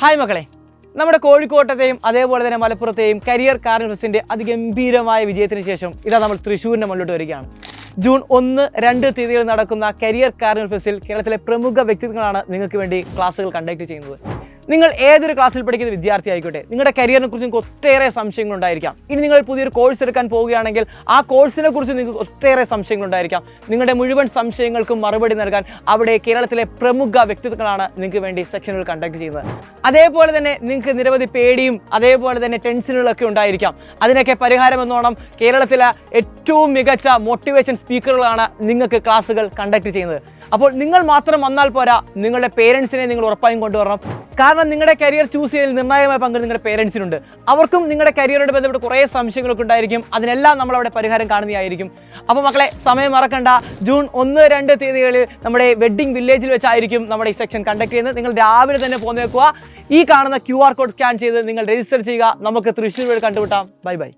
Hi മക്കളെ, നമ്മുടെ കോഴിക്കോട്ടത്തെയും അതേപോലെ തന്നെ മലപ്പുറത്തെയും കരിയർ കാർണിവൽസിൻ്റെ അതിഗംഭീരമായ വിജയത്തിന് ശേഷം ഇതാ നമ്മൾ തൃശ്ശൂരിൻ്റെ മുന്നിലോട്ട് വരികയാണ്. ജൂൺ 1, 2 തീയതികളിൽ നടക്കുന്ന കരിയർ കാർണിവൽ ഫെസ്റ്റിൽ കേരളത്തിലെ പ്രമുഖ വ്യക്തിത്വങ്ങളാണ് നിങ്ങൾക്ക് വേണ്ടി ക്ലാസ്സുകൾ കണ്ടക്ട് ചെയ്യുന്നത്. നിങ്ങൾ ഏതൊരു ക്ലാസ്സിൽ പഠിക്കുന്ന വിദ്യാർത്ഥി ആയിക്കോട്ടെ, നിങ്ങളുടെ കരിയറിനെ കുറിച്ച് നിങ്ങൾക്ക് ഒട്ടേറെ സംശയങ്ങളുണ്ടായിരിക്കാം. ഇനി നിങ്ങൾ പുതിയൊരു കോഴ്സ് എടുക്കാൻ പോവുകയാണെങ്കിൽ ആ കോഴ്സിനെ കുറിച്ച് നിങ്ങൾക്ക് ഒട്ടേറെ സംശയങ്ങളുണ്ടായിരിക്കാം. നിങ്ങളുടെ മുഴുവൻ സംശയങ്ങൾക്കും മറുപടി നൽകാൻ അവിടെ കേരളത്തിലെ പ്രമുഖ വ്യക്തിത്വങ്ങളാണ് നിങ്ങൾക്ക് വേണ്ടി സെക്ഷനുകൾ കണ്ടക്ട് ചെയ്യുന്നത്. അതേപോലെ തന്നെ നിങ്ങൾക്ക് നിരവധി പേടിയും അതേപോലെ തന്നെ ടെൻഷനുകളൊക്കെ ഉണ്ടായിരിക്കാം. അതിനൊക്കെ പരിഹാരം എന്നോണം കേരളത്തിലെ ഏറ്റവും മികച്ച മോട്ടിവേഷൻ സ്പീക്കറുകളാണ് നിങ്ങൾക്ക് ക്ലാസ്സുകൾ കണ്ടക്ട് ചെയ്യുന്നത്. അപ്പോൾ നിങ്ങൾ മാത്രം വന്നാൽ പോരാ, നിങ്ങളുടെ പേരൻസിനെ നിങ്ങൾ ഉറപ്പായും കൊണ്ടുവരണം. കാരണം നിങ്ങളുടെ കരിയർ ചൂസ് ചെയ്തതിൽ നിർണായകമായ പങ്ക് നിങ്ങളുടെ പേരൻസിനുണ്ട്. അവർക്കും നിങ്ങളുടെ കരിയറുമായി ബന്ധപ്പെട്ട് കുറേ സംശയങ്ങളൊക്കെ ഉണ്ടായിരിക്കും. അതിനെല്ലാം നമ്മളവിടെ പരിഹാരം കാണുന്നതായിരിക്കും. അപ്പോൾ മക്കളെ, സമയം മറക്കണ്ട. ജൂൺ 1, 2 തീയതികളിൽ നമ്മുടെ വെഡ്ഡിംഗ് വില്ലേജിൽ വെച്ചായിരിക്കും നമ്മുടെ ഈ സെക്ഷൻ കണ്ടക്ട് ചെയ്യുന്നത്. നിങ്ങൾ രാവിലെ തന്നെ പോന്നേക്കുക. ഈ കാണുന്ന QR കോഡ് സ്കാൻ ചെയ്ത് നിങ്ങൾ രജിസ്റ്റർ ചെയ്യുക. നമുക്ക് തൃശ്ശൂർ കണ്ടുമുട്ടാം. Bye bye.